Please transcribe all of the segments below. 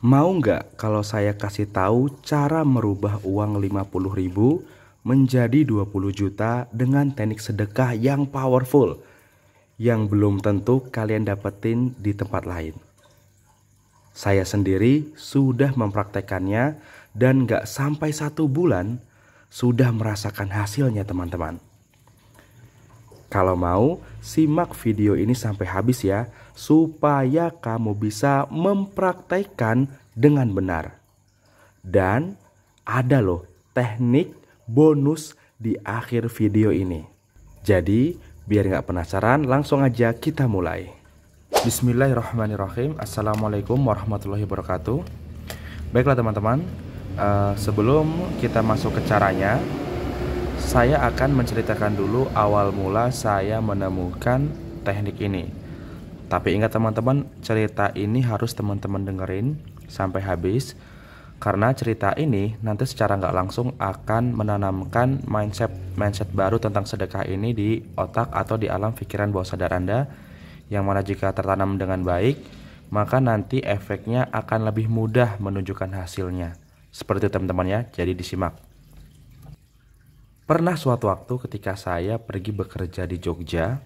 Mau nggak kalau saya kasih tahu cara merubah uang 50.000 menjadi 20 juta dengan teknik sedekah yang powerful yang belum tentu kalian dapetin di tempat lain. Saya sendiri sudah mempraktekannya dan nggak sampai 1 bulan sudah merasakan hasilnya teman-teman. Kalau mau, simak video ini sampai habis ya, supaya kamu bisa mempraktekkan dengan benar. Dan ada loh teknik bonus di akhir video ini. Jadi, biar nggak penasaran, langsung aja kita mulai. Bismillahirrahmanirrahim. Assalamualaikum warahmatullahi wabarakatuh. Baiklah teman-teman, sebelum kita masuk ke caranya, saya akan menceritakan dulu awal mula saya menemukan teknik ini. Tapi ingat teman-teman, cerita ini harus teman-teman dengerin sampai habis, karena cerita ini nanti secara nggak langsung akan menanamkan mindset baru tentang sedekah ini di otak atau di alam pikiran bawah sadar Anda, yang mana jika tertanam dengan baik, maka nanti efeknya akan lebih mudah menunjukkan hasilnya. Seperti itu teman-teman ya, jadi disimak. Pernah suatu waktu ketika saya pergi bekerja di Jogja,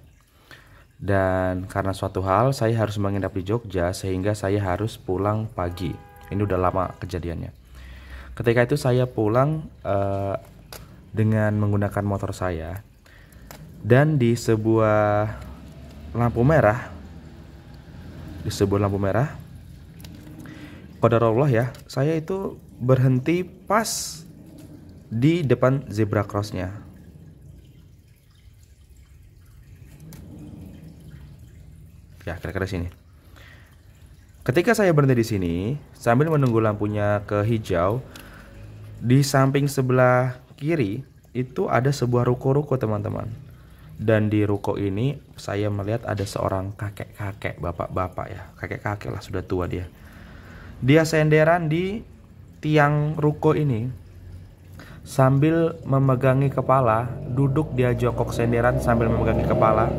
dan karena suatu hal saya harus menginap di Jogja sehingga saya harus pulang pagi. Ini udah lama kejadiannya. Ketika itu saya pulang dengan menggunakan motor saya, dan di sebuah lampu merah, qadarullah ya, saya itu berhenti pas di depan zebra crossnya. Ya, kira-kira sini. Ketika saya berhenti di sini sambil menunggu lampunya ke hijau, di samping sebelah kiri itu ada sebuah ruko-ruko teman-teman. Dan di ruko ini saya melihat ada seorang kakek-kakek, bapak-bapak ya, kakek-kakek lah, sudah tua dia. Dia senderan di tiang ruko ini sambil memegangi kepala, duduk dia jongkok senderan sambil memegangi kepala.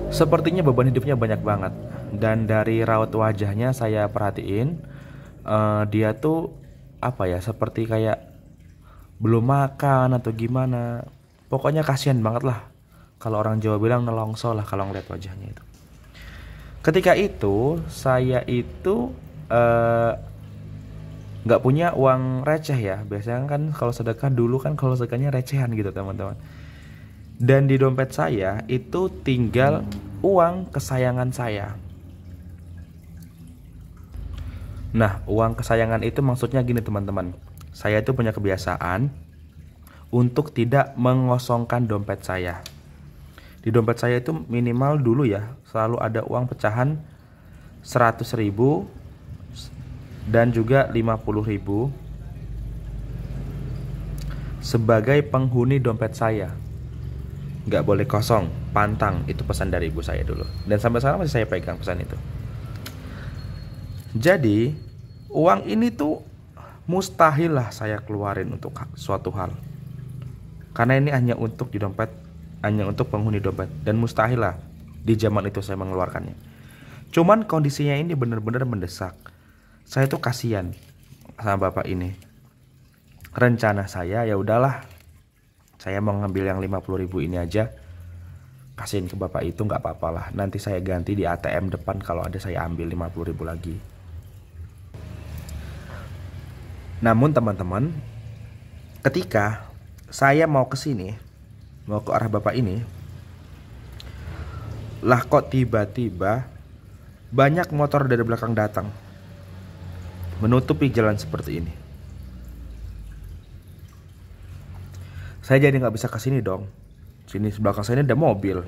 Sepertinya beban hidupnya banyak banget. Dan dari raut wajahnya saya perhatiin, dia tuh apa ya, seperti kayak belum makan atau gimana. Pokoknya kasihan banget lah. Kalau orang Jawa bilang nelongso lah kalau ngeliat wajahnya itu. Ketika itu saya itu nggak punya uang receh ya. Biasanya kan kalau sedekah dulu kan, kalau sedekahnya recehan gitu teman-teman. Dan di dompet saya itu tinggal uang kesayangan saya. Nah, uang kesayangan itu maksudnya gini teman-teman. Saya itu punya kebiasaan untuk tidak mengosongkan dompet saya. Di dompet saya itu minimal dulu ya, selalu ada uang pecahan 100.000 dan juga 50.000 sebagai penghuni dompet saya. Nggak boleh kosong, pantang, itu pesan dari ibu saya dulu. Dan sampai sekarang masih saya pegang pesan itu. Jadi uang ini tuh mustahil lah saya keluarin untuk suatu hal, karena ini hanya untuk di dompet, hanya untuk penghuni dompet, dan mustahil lah di zaman itu saya mengeluarkannya. Cuman kondisinya ini benar-benar mendesak. Saya tuh kasihan sama bapak ini. Rencana saya ya udahlah, saya mau ngambil yang 50.000 ini aja, kasihin ke bapak itu, nggak apa-apa lah. Nanti saya ganti di ATM depan, kalau ada saya ambil 50.000 lagi. Namun teman-teman, ketika saya mau ke sini, mau ke arah bapak ini, lah kok tiba-tiba banyak motor dari belakang datang menutupi jalan seperti ini. Saya jadi nggak bisa ke sini dong. Sini belakang saya ini ada mobil.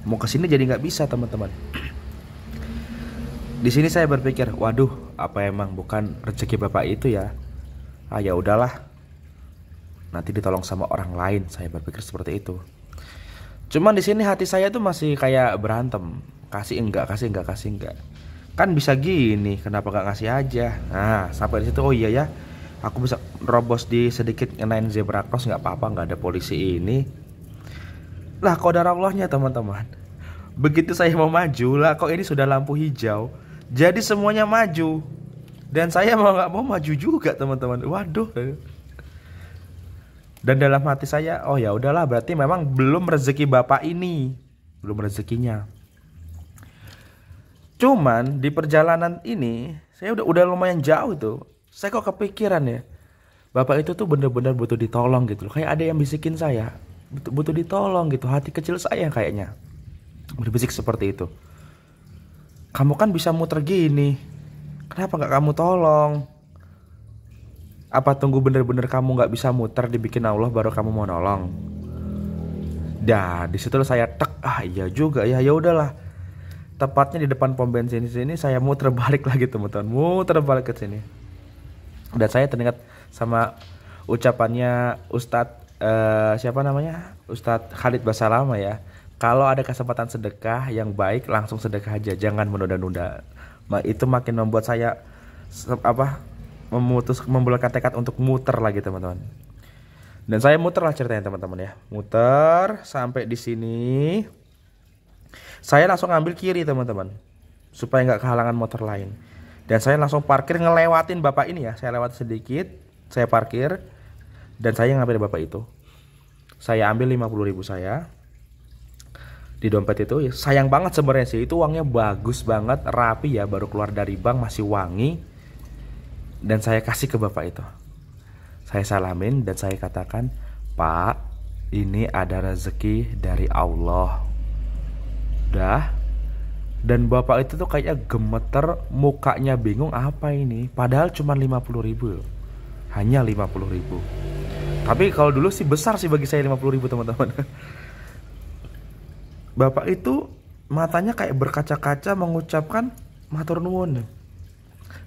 Mau ke sini jadi nggak bisa teman-teman. Di sini saya berpikir, waduh, apa emang bukan rezeki bapak itu ya? Ah ya udahlah, nanti ditolong sama orang lain. Saya berpikir seperti itu. Cuman di sini hati saya tuh masih kayak berantem. Kasih enggak. Kan bisa gini, kenapa gak ngasih aja? Nah, sampai di situ, oh iya ya, aku bisa robos di sedikit ngenain zebra cross, nggak apa-apa, nggak ada polisi ini. Lah qadarallahnya teman-teman, begitu saya mau maju lah, kok ini sudah lampu hijau. Jadi semuanya maju. Dan saya mau nggak mau maju juga teman-teman. Waduh. Dan dalam hati saya, oh ya udahlah, berarti memang belum rezeki bapak ini, belum rezekinya. Cuman di perjalanan ini saya udah lumayan jauh tuh. Saya kok kepikiran ya, bapak itu tuh bener-bener butuh ditolong gitu loh. Kayak ada yang bisikin saya, butuh ditolong gitu. Hati kecil saya kayaknya berbisik seperti itu. Kamu kan bisa muter gini, kenapa nggak kamu tolong? Apa tunggu bener-bener kamu nggak bisa muter dibikin Allah baru kamu mau nolong? Dah, di situ saya tek, iya juga ya, ya udahlah. Tepatnya di depan pom bensin sini saya muter balik lagi teman-teman, muter balik ke sini. Dan saya teringat sama ucapannya Ustadz siapa namanya? Ustadz Khalid Basalamah ya. Kalau ada kesempatan sedekah yang baik langsung sedekah aja, jangan menunda-nunda. Itu makin membuat saya membulatkan tekad untuk muter lagi teman-teman. Dan saya muter lah ceritanya teman-teman ya. Muter sampai di sini. Saya langsung ambil kiri teman-teman, supaya nggak kehalangan motor lain. Dan saya langsung parkir ngelewatin bapak ini ya. Saya lewat sedikit, saya parkir, dan saya ngambil bapak itu. Saya ambil 50.000 saya di dompet itu. Ya, sayang banget sebenarnya sih, itu uangnya bagus banget, rapi ya, baru keluar dari bank masih wangi. Dan saya kasih ke bapak itu. Saya salamin dan saya katakan, Pak, ini ada rezeki dari Allah. Udah. Dan bapak itu tuh kayaknya gemeter, mukanya bingung apa ini. Padahal cuma 50.000. Hanya 50.000. Tapi kalau dulu sih besar sih bagi saya 50.000 teman-teman. Bapak itu matanya kayak berkaca-kaca mengucapkan matur nuwun.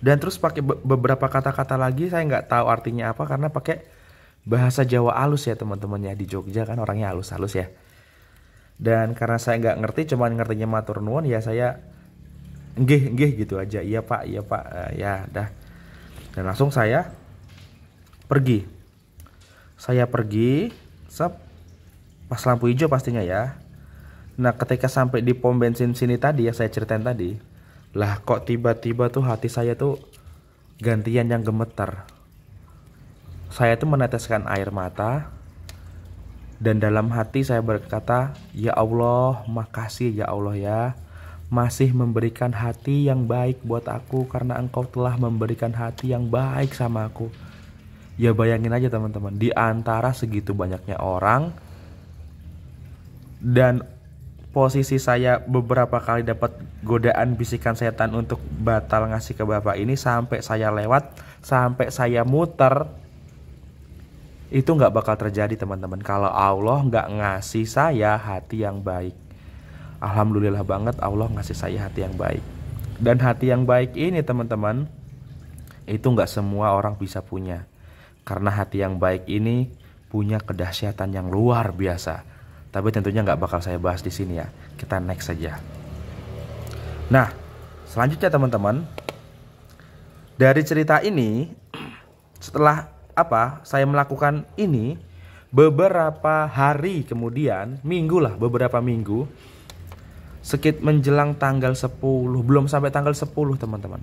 Dan terus pakai beberapa kata-kata lagi, saya nggak tahu artinya apa karena pakai bahasa Jawa halus ya teman-teman ya, di Jogja kan orangnya halus-halus ya. Dan karena saya nggak ngerti, cuman ngertinya matur nuwun ya, saya nggih gitu aja. Iya pak, ya dah. Dan langsung saya pergi. Saya pergi, pas lampu hijau pastinya ya. Nah ketika sampai di pom bensin sini tadi ya, saya ceritain tadi, lah kok tiba-tiba tuh hati saya tuh gantian yang gemeter. Saya tuh meneteskan air mata. Dan dalam hati saya berkata, ya Allah, makasih ya Allah ya, masih memberikan hati yang baik buat aku, karena Engkau telah memberikan hati yang baik sama aku. Ya bayangin aja teman-teman, di antara segitu banyaknya orang, dan posisi saya beberapa kali dapat godaan bisikan setan untuk batal ngasih ke bapak ini, sampai saya lewat, sampai saya muter, itu nggak bakal terjadi teman-teman kalau Allah nggak ngasih saya hati yang baik. Alhamdulillah banget Allah ngasih saya hati yang baik. Dan hati yang baik ini teman-teman, itu nggak semua orang bisa punya. Karena hati yang baik ini punya kedahsyatan yang luar biasa. Tapi tentunya nggak bakal saya bahas di sini ya. Kita next saja. Nah, selanjutnya teman-teman, dari cerita ini, setelah saya melakukan ini, beberapa hari kemudian, beberapa minggu, sekit menjelang tanggal 10, belum sampai tanggal 10 teman-teman,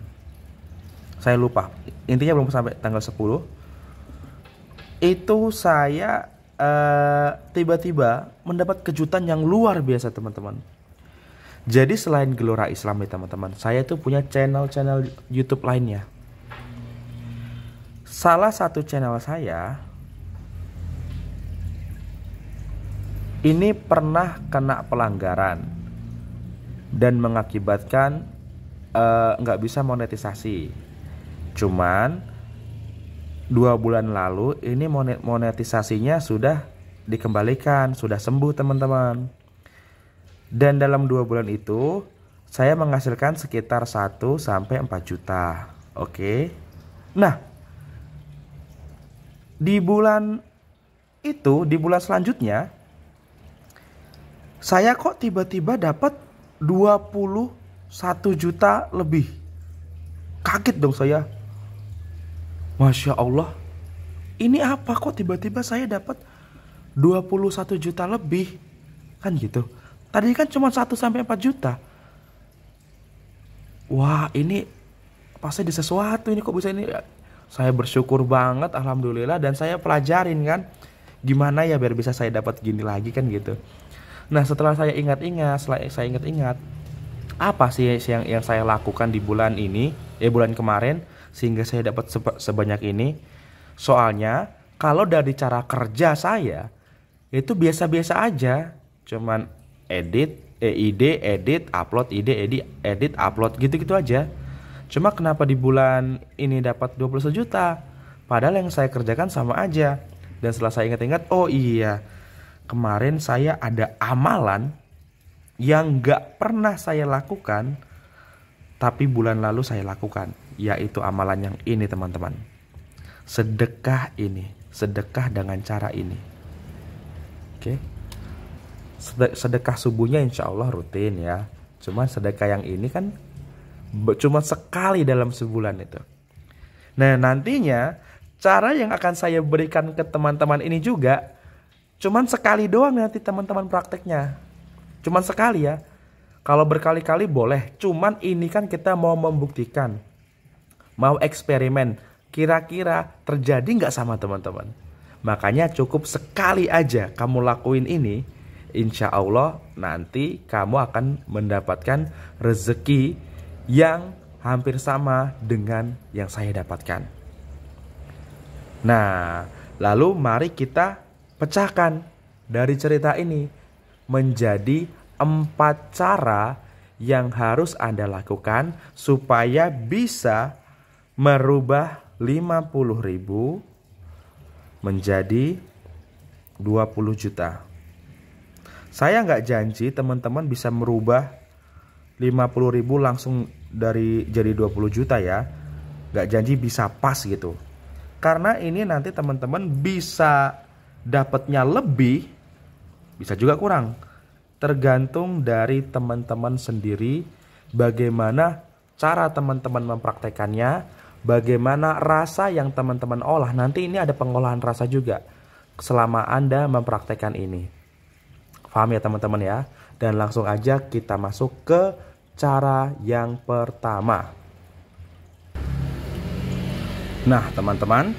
saya lupa, intinya belum sampai tanggal 10, itu saya tiba-tiba mendapat kejutan yang luar biasa teman-teman. Jadi selain Gelora Islam nih teman-teman, saya tuh punya channel-channel YouTube lainnya. Salah satu channel saya ini pernah kena pelanggaran dan mengakibatkan nggak bisa monetisasi. Cuman 2 bulan lalu ini monetisasinya sudah dikembalikan, sudah sembuh teman-teman. Dan dalam 2 bulan itu saya menghasilkan sekitar 1-4 juta. Oke. Nah, di bulan selanjutnya saya kok tiba-tiba dapat 21 juta lebih. Kaget dong saya. Masya Allah, ini apa kok tiba-tiba saya dapat 21 juta lebih? Kan gitu. Tadi kan cuma 1-4 juta. wah ini pasti ada sesuatu ini, kok bisa ini. Saya bersyukur banget alhamdulillah, dan saya pelajarin kan gimana ya biar bisa saya dapat gini lagi kan gitu. Nah setelah saya ingat-ingat, apa sih yang saya lakukan di bulan ini, bulan kemarin, sehingga saya dapat sebanyak ini. Soalnya kalau dari cara kerja saya itu biasa-biasa aja, cuman edit, upload, edit, upload, gitu-gitu aja. Cuma kenapa di bulan ini dapat 21 juta? Padahal yang saya kerjakan sama aja. Dan setelah saya ingat-ingat, oh iya, kemarin saya ada amalan yang gak pernah saya lakukan, tapi bulan lalu saya lakukan. Yaitu amalan yang ini teman-teman. Sedekah ini. Sedekah dengan cara ini. Oke. Sedekah subuhnya insya Allah rutin ya. Cuman sedekah yang ini kan cuma sekali dalam sebulan itu. Nah nantinya cara yang akan saya berikan ke teman-teman ini juga cuman sekali doang nanti teman-teman prakteknya. Cuman sekali ya. Kalau berkali-kali boleh. Cuman ini kan kita mau membuktikan, mau eksperimen, kira-kira terjadi nggak sama teman-teman. Makanya cukup sekali aja kamu lakuin ini, insya Allah nanti kamu akan mendapatkan rezeki yang hampir sama dengan yang saya dapatkan. Nah, lalu mari kita pecahkan dari cerita ini menjadi 4 cara yang harus Anda lakukan supaya bisa merubah 50.000 menjadi 20 juta. Saya nggak janji teman-teman bisa merubah 50.000 langsung jadi 20 juta ya. Nggak janji bisa pas gitu. Karena ini nanti teman-teman bisa dapatnya lebih, bisa juga kurang. Tergantung dari teman-teman sendiri, bagaimana cara teman-teman mempraktekannya, bagaimana rasa yang teman-teman olah. Nanti ini ada pengolahan rasa juga selama Anda mempraktekkan ini. Paham ya teman-teman ya? Dan langsung aja kita masuk ke cara yang pertama. Nah teman-teman,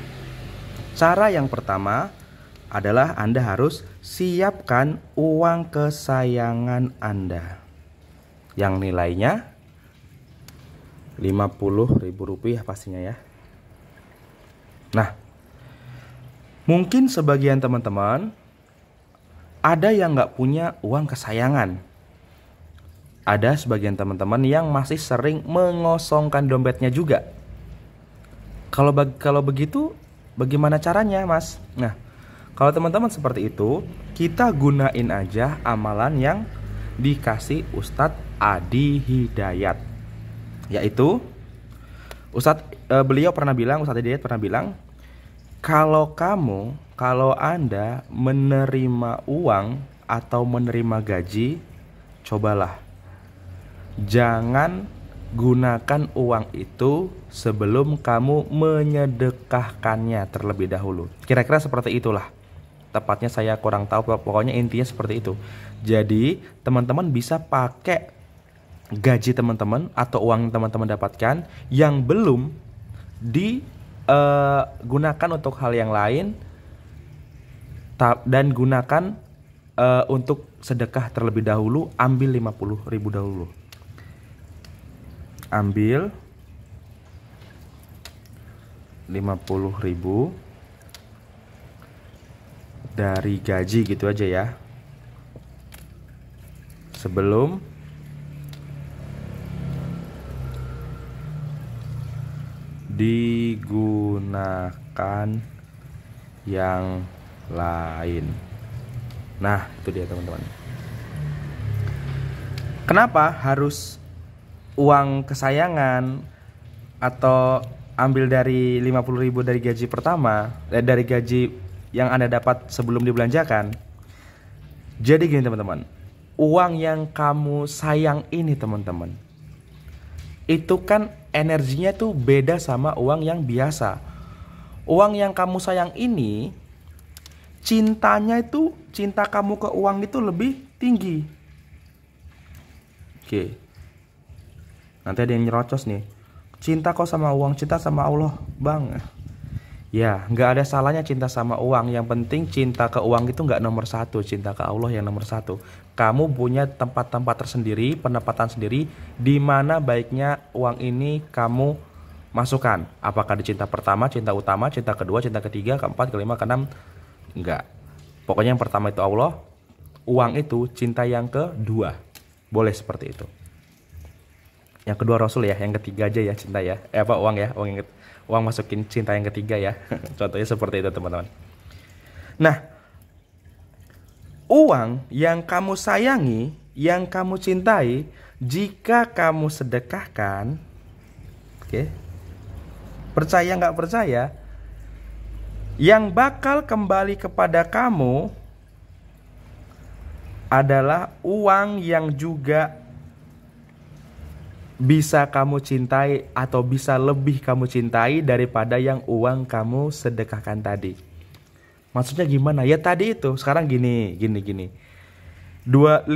cara yang pertama adalah Anda harus siapkan uang kesayangan Anda yang nilainya Rp50.000 pastinya ya. Nah, mungkin sebagian teman-teman ada yang nggak punya uang kesayangan. Ada sebagian teman-teman yang masih sering mengosongkan dompetnya juga. Kalau begitu, bagaimana caranya, Mas? Nah, kalau teman-teman seperti itu, kita gunain aja amalan yang dikasih Ustadz Adi Hidayat. Yaitu, beliau pernah bilang, Ustadz Adi Hidayat pernah bilang, kalau Anda menerima uang atau menerima gaji, cobalah jangan gunakan uang itu sebelum kamu menyedekahkannya terlebih dahulu. Kira-kira seperti itulah. Tepatnya saya kurang tahu, pokoknya intinya seperti itu. Jadi teman-teman bisa pakai gaji teman-teman atau uang teman-teman dapatkan yang belum digunakan untuk hal yang lain, dan gunakan untuk sedekah terlebih dahulu. Ambil 50.000 dahulu. Ambil 50.000 dari gaji gitu aja ya, sebelum digunakan yang lain. Nah itu dia teman-teman. Kenapa harus uang kesayangan atau ambil dari 50.000 dari gaji pertama, dari gaji yang Anda dapat sebelum dibelanjakan? Jadi gini teman-teman, uang yang kamu sayang ini teman-teman, itu kan energinya tuh beda sama uang yang biasa. Uang yang kamu sayang ini, cinta kamu ke uang itu lebih tinggi. Oke. Nanti ada yang nyerocos nih, cinta kok sama uang, cinta sama Allah bang. Ya nggak ada salahnya cinta sama uang. Yang penting cinta ke uang itu nggak nomor satu, cinta ke Allah yang nomor satu. Kamu punya tempat-tempat tersendiri, pendapatan sendiri, di mana baiknya uang ini kamu masukkan. Apakah di cinta pertama, cinta utama, cinta kedua, cinta ketiga, keempat, kelima, keenam? Enggak. Pokoknya yang pertama itu Allah, uang itu cinta yang kedua. Boleh seperti itu. Yang kedua Rasul ya, yang ketiga aja ya cinta ya. Uang ya, uang masukin cinta yang ketiga ya. Contohnya seperti itu teman-teman. Nah, uang yang kamu sayangi, yang kamu cintai, jika kamu sedekahkan, oke, percaya nggak percaya, yang bakal kembali kepada kamu adalah uang yang juga bisa kamu cintai atau bisa lebih kamu cintai daripada yang uang kamu sedekahkan tadi. Maksudnya gimana? Ya tadi itu, sekarang gini. 50.000.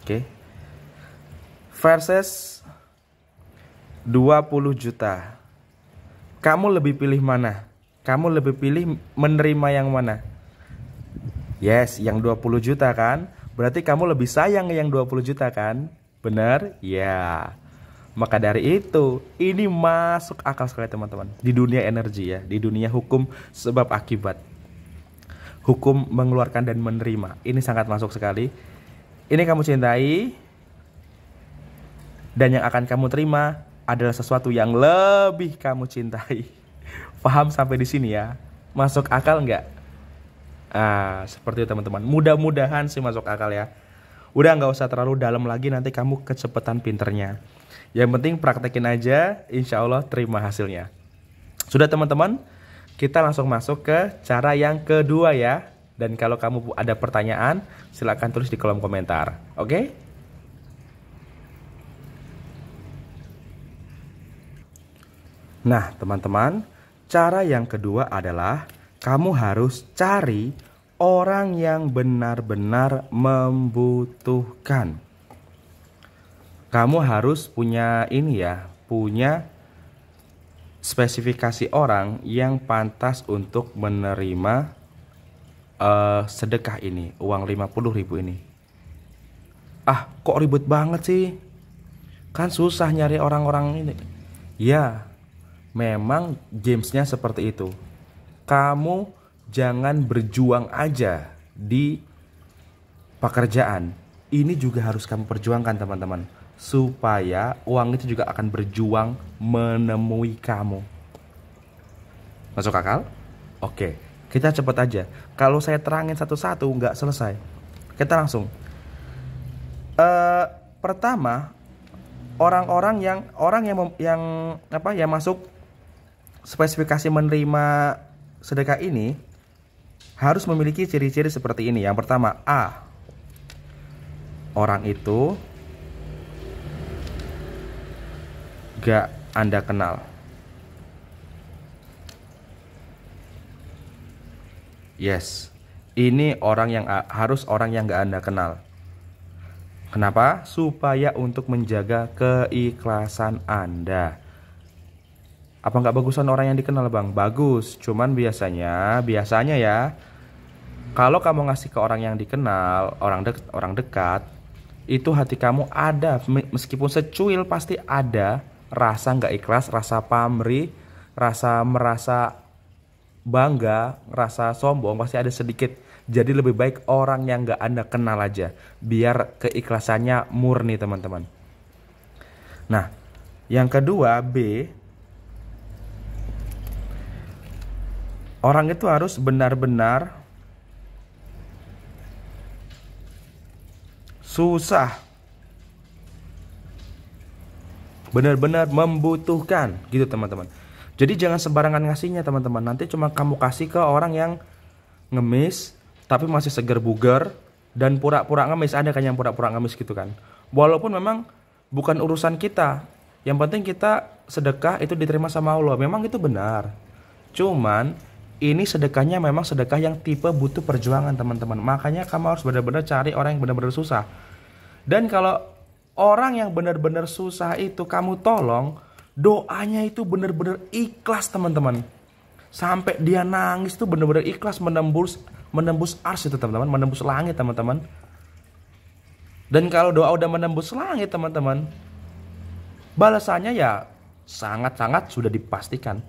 Oke. Versus 20 juta. Kamu lebih pilih mana? Kamu lebih pilih menerima yang mana? Yes, yang 20 juta kan? Berarti kamu lebih sayang yang 20 juta kan? Benar? Ya. Maka dari itu, ini masuk akal sekali teman-teman. Di dunia energi ya, di dunia hukum sebab akibat. Hukum mengeluarkan dan menerima. Ini sangat masuk sekali. Ini kamu cintai, dan yang akan kamu terima adalah sesuatu yang lebih kamu cintai. Paham sampai di sini ya? Masuk akal nggak? Seperti itu teman-teman. Mudah-mudahan sih masuk akal ya. Udah nggak usah terlalu dalam lagi, nanti kamu kecepatan pinternya. Yang penting praktekin aja, insya Allah terima hasilnya. Sudah teman-teman, kita langsung masuk ke cara yang kedua ya. Dan kalau kamu ada pertanyaan, silahkan tulis di kolom komentar. Oke? Nah teman-teman, cara yang kedua adalah kamu harus cari orang yang benar-benar membutuhkan. Kamu harus punya ini ya, punya spesifikasi orang yang pantas untuk menerima sedekah ini, uang 50.000 ini. Kok ribet banget sih? Kan susah nyari orang-orang ini. Ya, memang gamesnya seperti itu. Kamu jangan berjuang aja di pekerjaan. Ini juga harus kamu perjuangkan teman-teman, supaya uang itu juga akan berjuang menemui kamu. Masuk akal? Oke, kita cepat aja. Kalau saya terangin satu-satu nggak selesai. Kita langsung. Pertama, orang yang masuk spesifikasi menerima sedekah ini harus memiliki ciri-ciri seperti ini. Yang pertama, orang itu gak Anda kenal. Yes, ini harus orang yang gak Anda kenal. Kenapa? Supaya untuk menjaga keikhlasan Anda. Apa nggak bagusan orang yang dikenal bang? Bagus, cuman biasanya ya, kalau kamu ngasih ke orang yang dikenal, orang dekat, itu hati kamu ada, meskipun secuil pasti ada rasa nggak ikhlas, rasa pamrih, rasa merasa bangga, rasa sombong, pasti ada sedikit. Jadi lebih baik orang yang nggak Anda kenal aja, biar keikhlasannya murni teman-teman. Nah, yang kedua B, orang itu harus benar-benar susah, benar-benar membutuhkan gitu teman-teman. Jadi jangan sembarangan ngasihnya teman-teman. Nanti cuma kamu kasih ke orang yang ngemis tapi masih seger bugar dan pura-pura ngemis. Ada kan yang pura-pura ngemis gitu kan. Walaupun memang bukan urusan kita, yang penting kita sedekah itu diterima sama Allah. Memang itu benar. Cuman ini sedekahnya memang sedekah yang tipe butuh perjuangan teman-teman. Makanya kamu harus benar-benar cari orang yang benar-benar susah. Dan kalau Orang yang benar-benar susah itu kamu tolong, doanya itu benar-benar ikhlas teman-teman. Sampai dia nangis tuh benar-benar ikhlas, menembus ars itu teman-teman, menembus langit teman-teman. Dan kalau doa udah menembus langit teman-teman, balasannya ya sangat-sangat sudah dipastikan.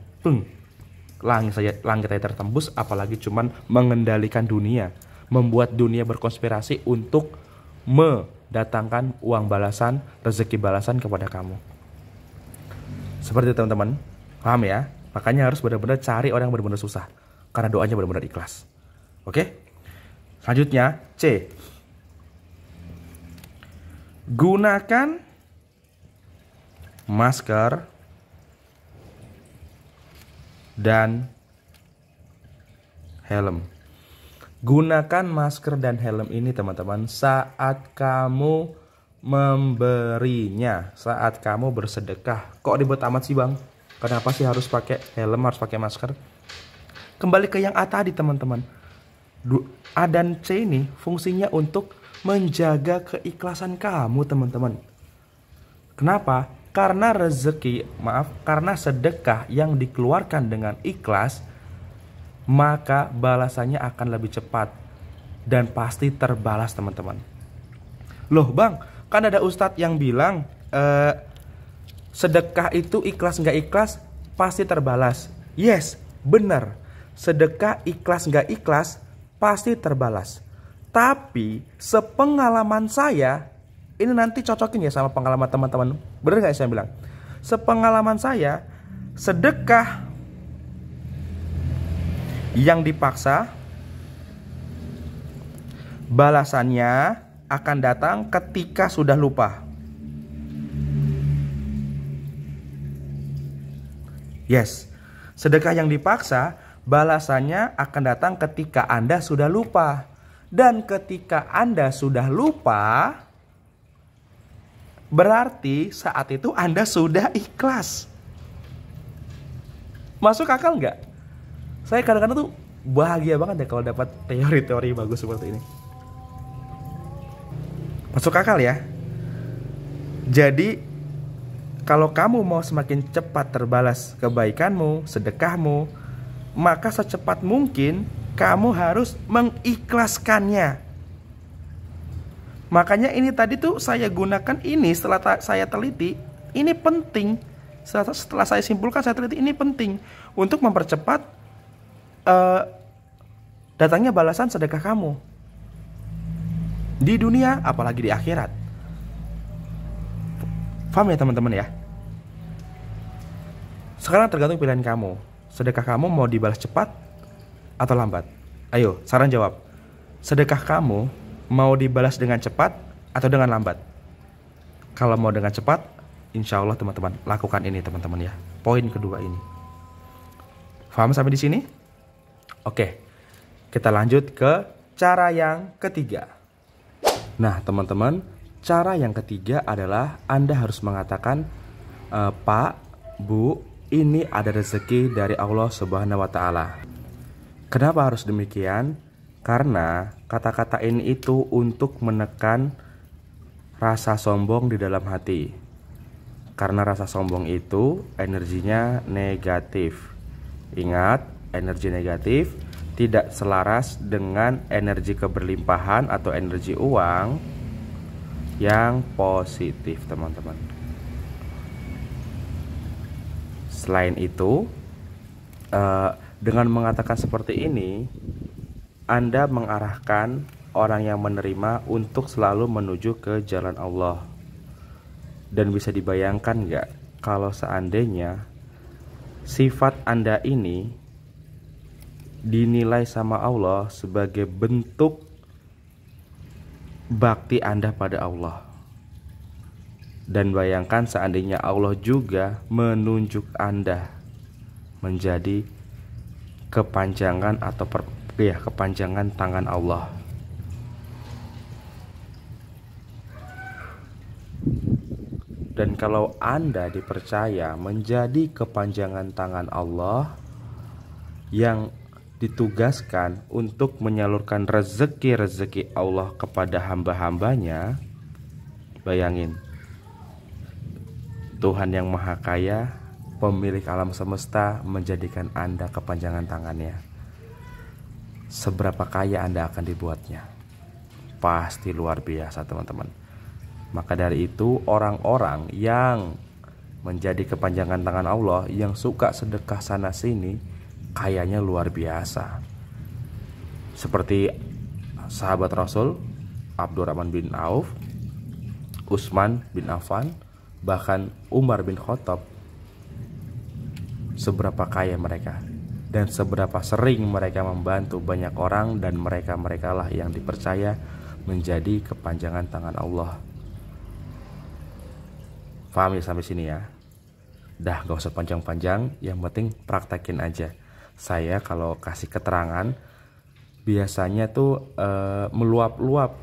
Langit saya tertembus, apalagi cuman mengendalikan dunia, membuat dunia berkonspirasi untuk mendatangkan uang balasan, rezeki balasan kepada kamu. Seperti itu teman-teman, paham ya? Makanya harus benar-benar cari orang yang benar-benar susah, karena doanya benar-benar ikhlas. Oke? Selanjutnya C. Gunakan masker dan helm. Gunakan masker dan helm ini teman-teman saat kamu memberinya, saat kamu bersedekah. Kok ribet amat sih bang? Kenapa sih harus pakai helm, harus pakai masker? Kembali ke yang A tadi teman-teman. A dan C ini fungsinya untuk menjaga keikhlasan kamu teman-teman. Kenapa? Karena karena sedekah yang dikeluarkan dengan ikhlas, maka balasannya akan lebih cepat dan pasti terbalas teman-teman. Loh bang, kan ada ustadz yang bilang sedekah itu ikhlas nggak ikhlas pasti terbalas. Yes, benar. Sedekah ikhlas nggak ikhlas pasti terbalas. Tapi sepengalaman saya, ini nanti cocokin ya sama pengalaman teman-teman. Bener gak saya bilang? Sepengalaman saya, sedekah yang dipaksa, balasannya akan datang ketika sudah lupa. Yes, sedekah yang dipaksa, balasannya akan datang ketika Anda sudah lupa. Dan ketika Anda sudah lupa, berarti saat itu Anda sudah ikhlas. Masuk akal nggak? Saya kadang-kadang tuh bahagia banget ya kalau dapat teori-teori bagus seperti ini. Masuk akal ya? Jadi kalau kamu mau semakin cepat terbalas kebaikanmu, sedekahmu, maka secepat mungkin kamu harus mengikhlaskannya. Makanya ini tadi tuh saya gunakan ini setelah saya teliti. Ini penting. Setelah saya simpulkan, saya teliti, ini penting untuk mempercepat datangnya balasan sedekah kamu di dunia, apalagi di akhirat. Paham ya teman-teman ya? Sekarang tergantung pilihan kamu. Sedekah kamu mau dibalas cepat atau lambat? Ayo, saran jawab. Sedekah kamu mau dibalas dengan cepat atau dengan lambat? Kalau mau dengan cepat, insya Allah teman-teman lakukan ini teman-teman ya. Poin kedua ini. Paham sampai di sini? Oke, kita lanjut ke cara yang ketiga. Nah teman-teman, cara yang ketiga adalah Anda harus mengatakan, Pak, Bu, ini ada rezeki dari Allah Subhanahu wa Ta'ala. Kenapa harus demikian? Karena kata-kata ini itu untuk menekan rasa sombong di dalam hati. Karena rasa sombong itu energinya negatif. Ingat, energi negatif tidak selaras dengan energi keberlimpahan atau energi uang yang positif, teman-teman. Selain itu, dengan mengatakan seperti ini, Anda mengarahkan orang yang menerima untuk selalu menuju ke jalan Allah. Dan bisa dibayangkan nggak kalau seandainya sifat Anda ini dinilai sama Allah sebagai bentuk bakti Anda pada Allah. Dan bayangkan seandainya Allah juga menunjuk Anda menjadi kepanjangan atau kepanjangan tangan Allah. Dan kalau Anda dipercaya menjadi kepanjangan tangan Allah yang ditugaskan untuk menyalurkan rezeki-rezeki Allah kepada hamba-hambanya, bayangin, Tuhan yang Maha Kaya, pemilik alam semesta, menjadikan Anda kepanjangan tangannya. Seberapa kaya Anda akan dibuatnya? Pasti luar biasa, teman-teman. Maka dari itu, orang-orang yang menjadi kepanjangan tangan Allah, yang suka sedekah sana sini, kayanya luar biasa. Seperti sahabat Rasul Abdurrahman bin Auf, Utsman bin Affan, bahkan Umar bin Khattab. Seberapa kaya mereka dan seberapa sering mereka membantu banyak orang, dan mereka lah yang dipercaya menjadi kepanjangan tangan Allah. Paham ya sampai sini ya? Dah gak usah panjang-panjang, yang penting praktekin aja. Saya kalau kasih keterangan biasanya tuh meluap-luap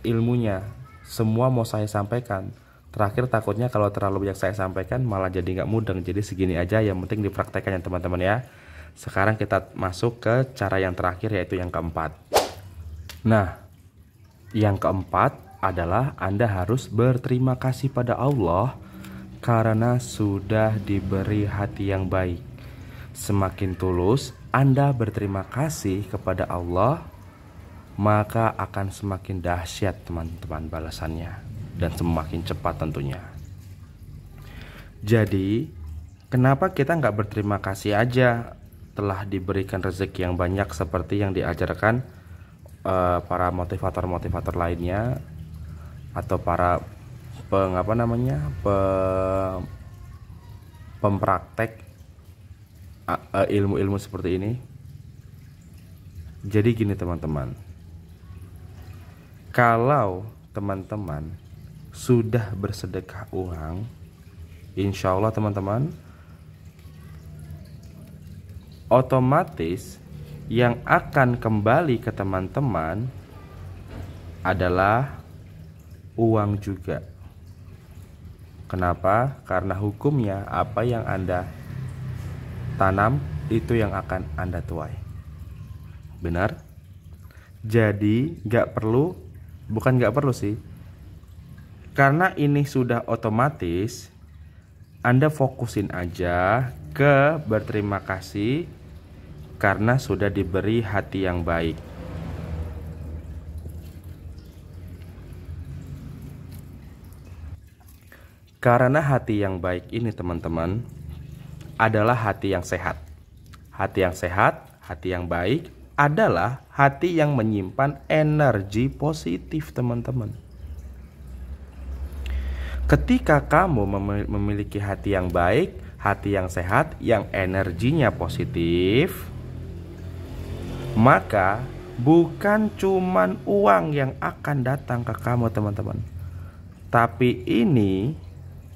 ilmunya. Semua mau saya sampaikan. Terakhir takutnya kalau terlalu banyak saya sampaikan malah jadi gak mudeng. Jadi segini aja, yang penting dipraktekkan ya teman-teman ya. Sekarang kita masuk ke cara yang terakhir, yaitu yang keempat. Nah, yang keempat adalah Anda harus berterima kasih pada Allah karena sudah diberi hati yang baik. Semakin tulus Anda berterima kasih kepada Allah, maka akan semakin dahsyat teman-teman balasannya, dan semakin cepat tentunya. Jadi kenapa kita nggak berterima kasih aja telah diberikan rezeki yang banyak seperti yang diajarkan para motivator-motivator lainnya, atau para pempraktek ilmu-ilmu seperti ini. Jadi gini teman-teman, kalau teman-teman sudah bersedekah uang, insya Allah teman-teman, otomatis yang akan kembali ke teman-teman adalah uang juga. Kenapa? Karena hukumnya apa yang Anda tanam itu yang akan Anda tuai. Benar? Jadi bukan nggak perlu sih. Karena ini sudah otomatis, Anda fokusin aja ke berterima kasih karena sudah diberi hati yang baik. Karena hati yang baik ini teman-teman adalah hati yang sehat. Hati yang sehat, hati yang baik adalah hati yang menyimpan energi positif teman-teman. Ketika kamu memiliki hati yang baik, hati yang sehat, yang energinya positif, maka bukan cuman uang yang akan datang ke kamu teman-teman, tapi ini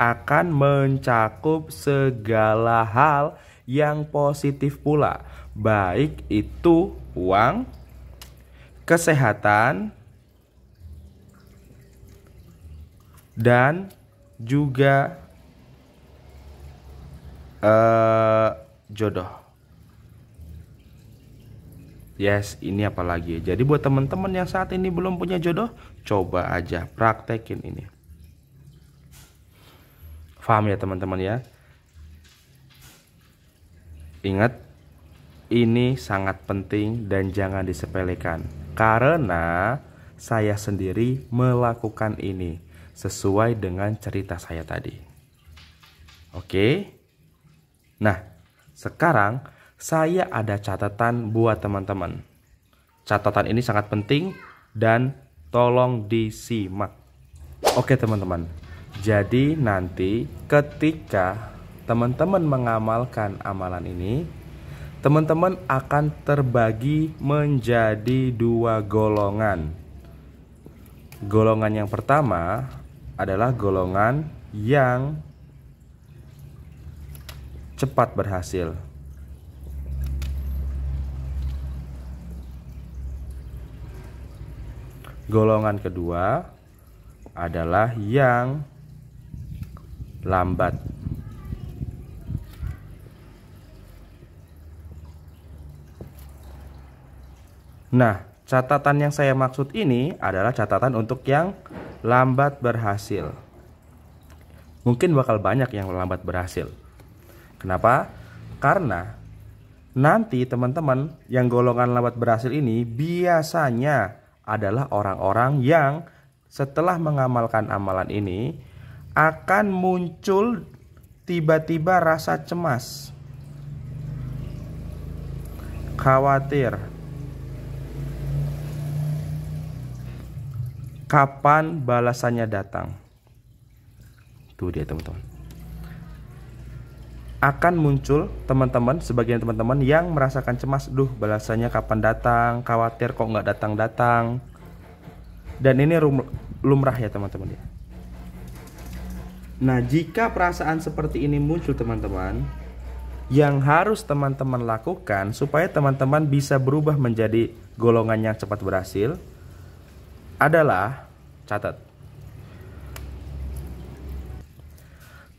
akan mencakup segala hal yang positif pula, baik itu uang, kesehatan, dan juga jodoh. Yes, ini apalagi. Jadi buat teman-teman yang saat ini belum punya jodoh, coba aja praktekin ini. Paham ya teman-teman ya? Ingat, ini sangat penting dan jangan disepelekan. Karena saya sendiri melakukan ini sesuai dengan cerita saya tadi. Oke? Nah, sekarang saya ada catatan buat teman-teman. Catatan ini sangat penting dan tolong disimak. Oke teman-teman. Jadi nanti ketika teman-teman mengamalkan amalan ini, teman-teman akan terbagi menjadi dua golongan. Golongan yang pertama adalah golongan yang cepat berhasil. Golongan kedua adalah yang lambat. Nah, catatan yang saya maksud ini adalah catatan untuk yang lambat berhasil. mungkin bakal banyak yang lambat berhasil. Kenapa? Karena nanti teman-teman yang golongan lambat berhasil ini biasanya adalah orang-orang yang setelah mengamalkan amalan ini akan muncul tiba-tiba rasa cemas, khawatir, kapan balasannya datang. Tuh dia teman-teman. Akan muncul teman-teman, sebagian teman-teman yang merasakan cemas, duh balasannya kapan datang, khawatir kok nggak datang-datang. Dan ini lumrah ya teman-teman ya. Nah, jika perasaan seperti ini muncul teman-teman, yang harus teman-teman lakukan supaya teman-teman bisa berubah menjadi golongan yang cepat berhasil adalah, catat,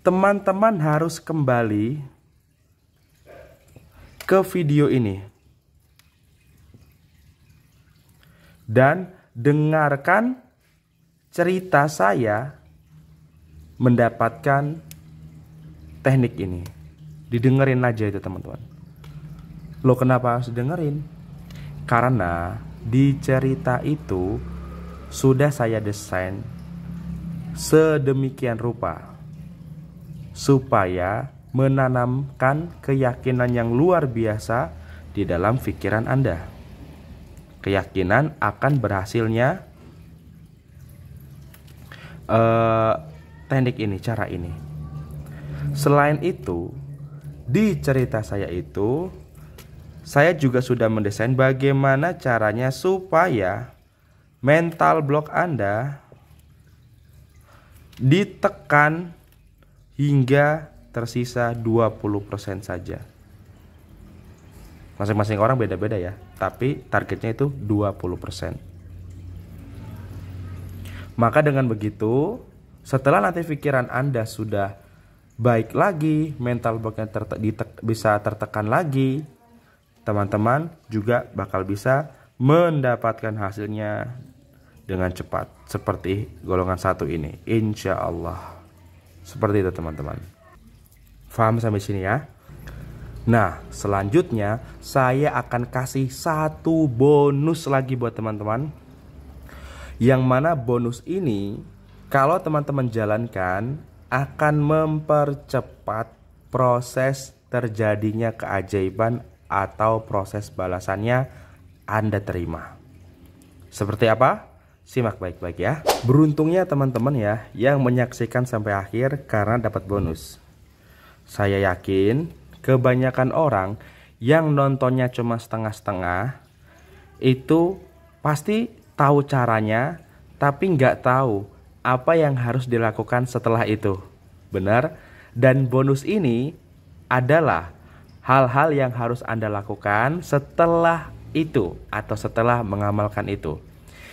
teman-teman harus kembali ke video ini dan dengarkan cerita saya mendapatkan teknik ini. Didengerin aja itu teman-teman. Loh, kenapa harus dengerin? Karena di cerita itu sudah saya desain sedemikian rupa supaya menanamkan keyakinan yang luar biasa di dalam pikiran Anda. Keyakinan akan berhasilnya teknik ini, cara ini. Selain itu, di cerita saya itu, saya juga sudah mendesain bagaimana caranya supaya mental block Anda ditekan hingga tersisa 20% saja. Masing-masing orang beda-beda ya, tapi targetnya itu 20%. Maka dengan begitu, setelah nanti pikiran Anda sudah baik lagi, mental blocknya bisa tertekan lagi, teman-teman juga bakal bisa mendapatkan hasilnya dengan cepat seperti golongan 1 ini, insya Allah. Seperti itu teman-teman. Paham sampai sini ya? Nah, selanjutnya saya akan kasih satu bonus lagi buat teman-teman. Yang mana bonus ini kalau teman-teman jalankan akan mempercepat proses terjadinya keajaiban atau proses balasannya Anda terima. Seperti apa? Simak baik-baik ya. Beruntungnya teman-teman ya yang menyaksikan sampai akhir karena dapat bonus. Saya yakin kebanyakan orang yang nontonnya cuma setengah-setengah itu pasti tahu caranya tapi nggak tahu apa yang harus dilakukan setelah itu. Benar? Dan bonus ini adalah hal-hal yang harus Anda lakukan setelah itu atau setelah mengamalkan itu.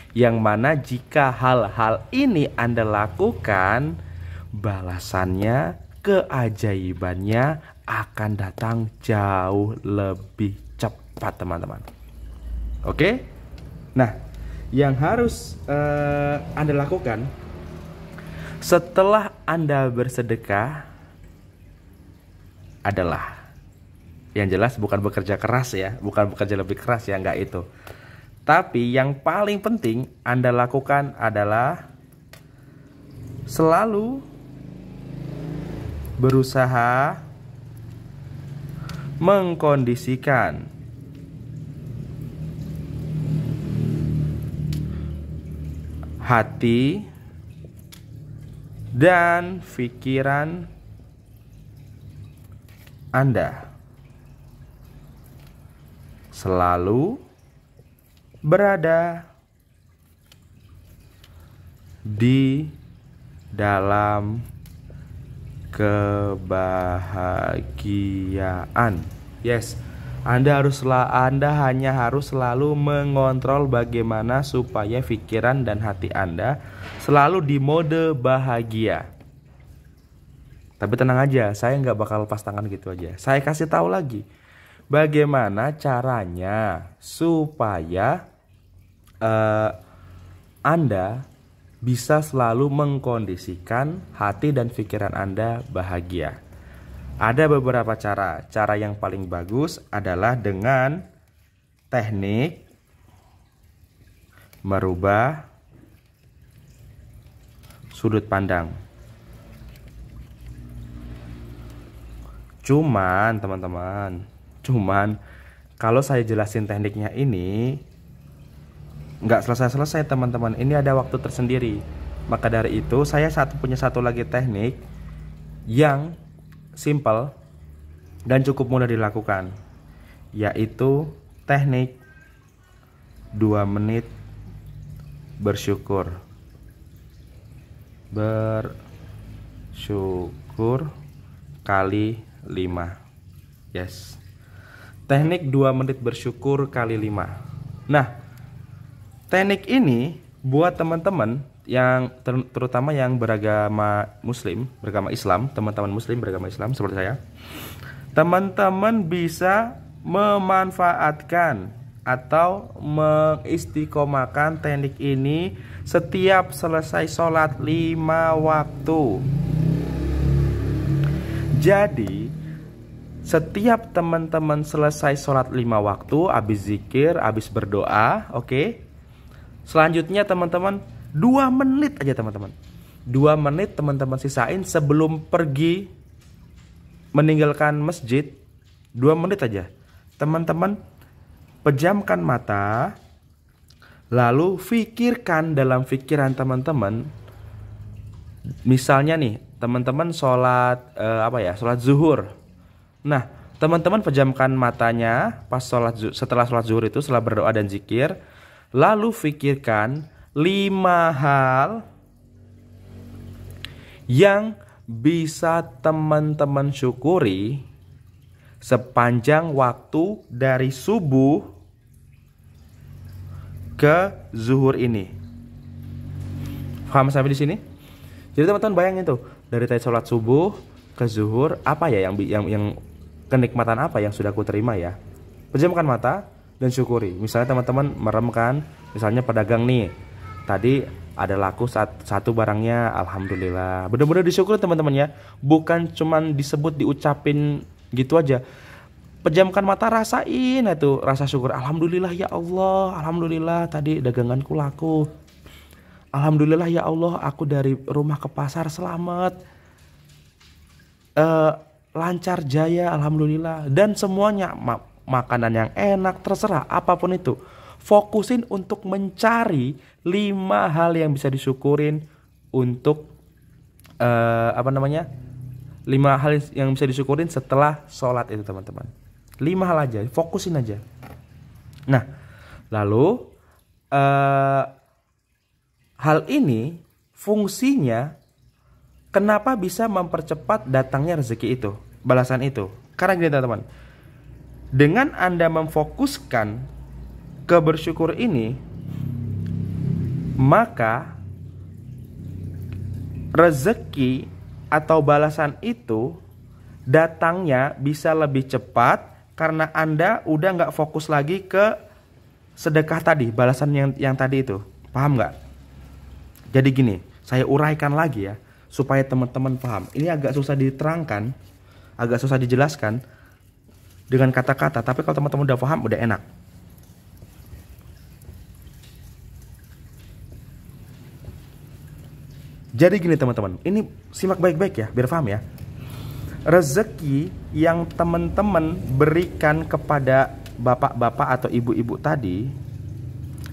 Yang mana jika hal-hal ini Anda lakukan, balasannya, keajaibannya akan datang jauh lebih cepat teman-teman. Oke? Nah, yang harus Anda lakukan setelah Anda bersedekah adalah, yang jelas bukan bekerja keras ya, bukan bekerja lebih keras ya, enggak itu. Tapi yang paling penting Anda lakukan adalah selalu berusaha mengkondisikan hati dan pikiran Anda selalu berada di dalam kebahagiaan. Yes, Anda hanya harus selalu mengontrol bagaimana supaya pikiran dan hati Anda selalu di mode bahagia. Tapi tenang aja, saya nggak bakal lepas tangan gitu aja. Saya kasih tahu lagi bagaimana caranya supaya Anda bisa selalu mengkondisikan hati dan pikiran Anda bahagia. Ada beberapa cara. Cara yang paling bagus adalah dengan teknik merubah sudut pandang. Cuman teman-teman, kalau saya jelasin tekniknya ini nggak selesai-selesai teman-teman. Ini ada waktu tersendiri. Maka dari itu saya punya satu lagi teknik yang simple dan cukup mudah dilakukan, yaitu teknik 2 menit bersyukur. Bersyukur kali 5. Yes. Teknik 2 menit bersyukur kali 5. Nah, teknik ini buat teman-teman yang terutama yang beragama muslim, beragama Islam, teman-teman muslim beragama Islam seperti saya. Teman-teman bisa memanfaatkan atau mengistiqomahkan teknik ini setiap selesai sholat 5 waktu. Jadi setiap teman-teman selesai sholat 5 waktu, habis zikir, habis berdoa, oke? Selanjutnya teman-teman 2 menit aja teman-teman. 2 menit teman-teman sisain sebelum pergi meninggalkan masjid. 2 menit aja. Teman-teman pejamkan mata, lalu fikirkan dalam pikiran teman-teman. Misalnya nih, teman-teman sholat sholat zuhur. Nah, teman-teman pejamkan matanya pas setelah sholat zuhur itu, setelah berdoa dan zikir. Lalu fikirkan 5 hal yang bisa teman-teman syukuri sepanjang waktu dari subuh ke zuhur ini. Paham sampai di sini? Jadi teman-teman bayangin tuh, dari tadi sholat subuh ke zuhur, apa ya yang kenikmatan apa yang sudah aku terima ya? Pejamkan mata dan syukuri. Misalnya teman-teman meremkan, misalnya pedagang nih, tadi ada laku satu barangnya, alhamdulillah. Benar-benar disyukuri teman-teman ya. Bukan cuman disebut, diucapin gitu aja. Pejamkan mata, rasain itu rasa syukur. Alhamdulillah ya Allah, alhamdulillah tadi daganganku laku. Alhamdulillah ya Allah, aku dari rumah ke pasar selamat. Lancar jaya, alhamdulillah. Dan semuanya makanan yang enak, terserah apapun itu. Fokusin untuk mencari 5 hal yang bisa disyukurin untuk 5 hal yang bisa disyukurin setelah sholat itu teman-teman. 5 hal aja, fokusin aja. Nah, lalu hal ini fungsinya kenapa bisa mempercepat datangnya rezeki itu, balasan itu. Karena gini teman-teman, dengan Anda memfokuskan ke bersyukur ini, maka rezeki atau balasan itu datangnya bisa lebih cepat karena Anda udah nggak fokus lagi ke sedekah tadi, balasan yang tadi itu. Paham nggak? Jadi gini, saya uraikan lagi ya supaya teman-teman paham. Ini agak susah diterangkan, agak susah dijelaskan dengan kata-kata, tapi kalau teman-teman udah paham udah enak. Jadi gini teman-teman, ini simak baik-baik ya biar paham ya. Rezeki yang teman-teman berikan kepada bapak-bapak atau ibu-ibu tadi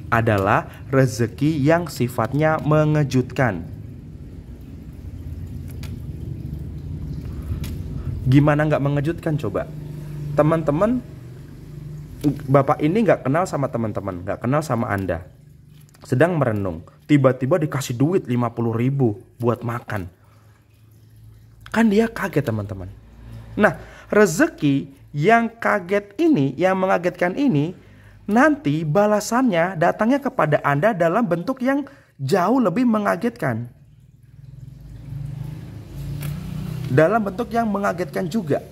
adalah rezeki yang sifatnya mengejutkan. Gimana nggak mengejutkan coba? Teman-teman, bapak ini nggak kenal sama teman-teman, nggak kenal sama Anda. Sedang merenung, tiba-tiba dikasih duit 50.000 buat makan. Kan dia kaget teman-teman. Nah, rezeki yang kaget ini, yang mengagetkan ini, nanti balasannya datangnya kepada Anda dalam bentuk yang jauh lebih mengagetkan. Dalam bentuk yang mengagetkan juga.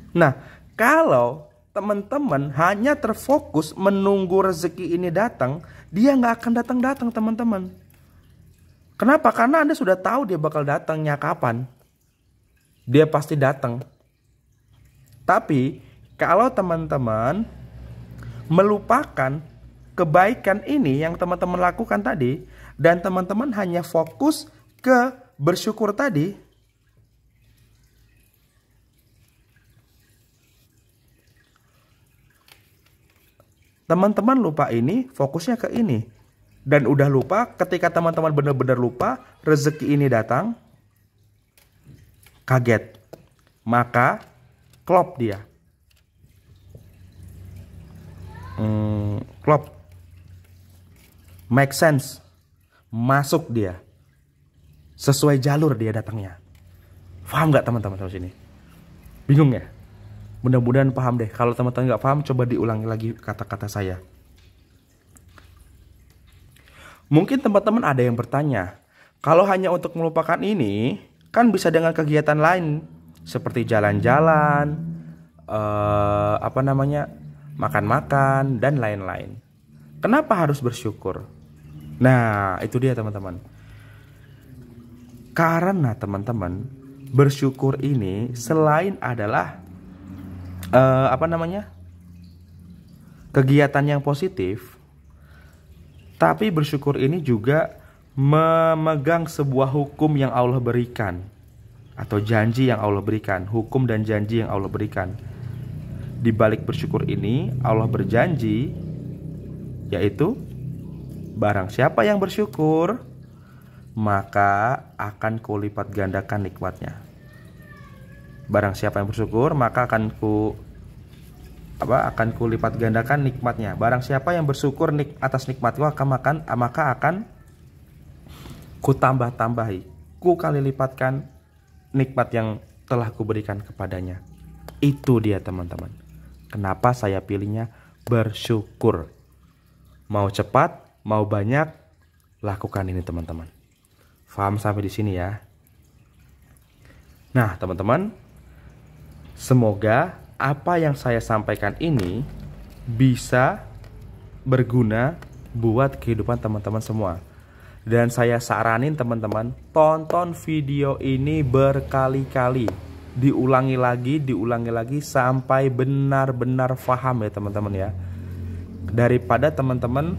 Nah, kalau teman-teman hanya terfokus menunggu rezeki ini datang, dia nggak akan datang-datang teman-teman. Kenapa? Karena Anda sudah tahu dia bakal datangnya kapan. Dia pasti datang. Tapi kalau teman-teman melupakan kebaikan ini yang teman-teman lakukan tadi, dan teman-teman hanya fokus ke bersyukur tadi, teman-teman lupa ini, fokusnya ke ini. Dan udah lupa, ketika teman-teman benar-benar lupa, rezeki ini datang, kaget. Maka, klop dia. Klop. Make sense. Masuk dia. Sesuai jalur dia datangnya. Paham gak teman-teman sampai sini? Bingung ya? Mudah-mudahan paham deh. Kalau teman-teman gak paham, coba diulangi lagi kata-kata saya. Mungkin teman-teman ada yang bertanya, kalau hanya untuk melupakan ini, kan bisa dengan kegiatan lain seperti jalan-jalan, makan-makan dan lain-lain. Kenapa harus bersyukur? Nah, itu dia teman-teman. Karena teman-teman, bersyukur ini selain adalah kegiatan yang positif, tapi bersyukur ini juga memegang sebuah hukum yang Allah berikan, atau janji yang Allah berikan, hukum dan janji yang Allah berikan. Di balik bersyukur ini Allah berjanji, yaitu barang siapa yang bersyukur, maka akan kulipat gandakan nikmatnya. Barang siapa yang bersyukur, maka akan kulipat gandakan nikmatnya. Barang siapa yang bersyukur atas nikmatku, maka akan ku tambah-tambahi, ku kali lipatkan nikmat yang telah kuberikan kepadanya. Itu dia teman-teman. Kenapa saya pilihnya bersyukur. Mau cepat, mau banyak, lakukan ini teman-teman. Paham sampai di sini ya? Nah teman-teman, semoga apa yang saya sampaikan ini bisa berguna buat kehidupan teman-teman semua. Dan saya saranin teman-teman, tonton video ini berkali-kali, diulangi lagi sampai benar-benar paham ya teman-teman ya. Daripada teman-teman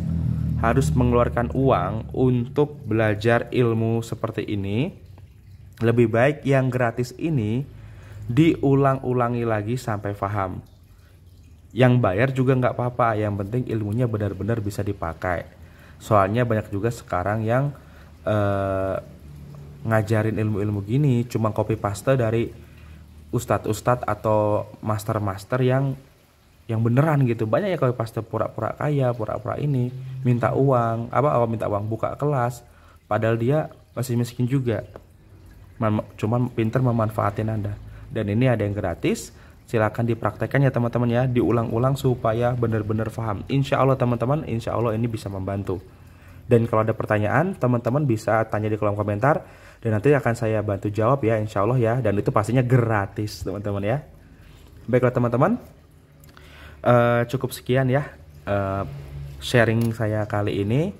harus mengeluarkan uang untuk belajar ilmu seperti ini, lebih baik yang gratis ini diulang-ulangi lagi sampai paham. Yang bayar juga nggak apa-apa, yang penting ilmunya benar-benar bisa dipakai. Soalnya banyak juga sekarang yang ngajarin ilmu-ilmu gini cuma copy paste dari ustadz-ustadz atau master-master yang beneran gitu. Banyak ya copy paste, pura-pura kaya, pura-pura ini, minta uang, buka kelas, padahal dia masih miskin juga. Cuman pinter memanfaatin Anda. Dan ini ada yang gratis, silakan dipraktekkan ya teman-teman ya, diulang-ulang supaya benar-benar paham. Insya Allah teman-teman, insya Allah ini bisa membantu. Dan kalau ada pertanyaan, teman-teman bisa tanya di kolom komentar, dan nanti akan saya bantu jawab ya, insya Allah ya. Dan itu pastinya gratis teman-teman ya. Baiklah teman-teman, cukup sekian ya sharing saya kali ini.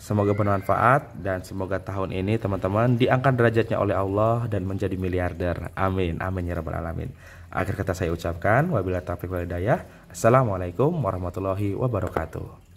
Semoga bermanfaat dan semoga tahun ini teman-teman diangkat derajatnya oleh Allah dan menjadi miliarder. Amin. Amin ya rabbal alamin. Akhir kata saya ucapkan wabillahi taufiq wal hidayah. Assalamualaikum warahmatullahi wabarakatuh.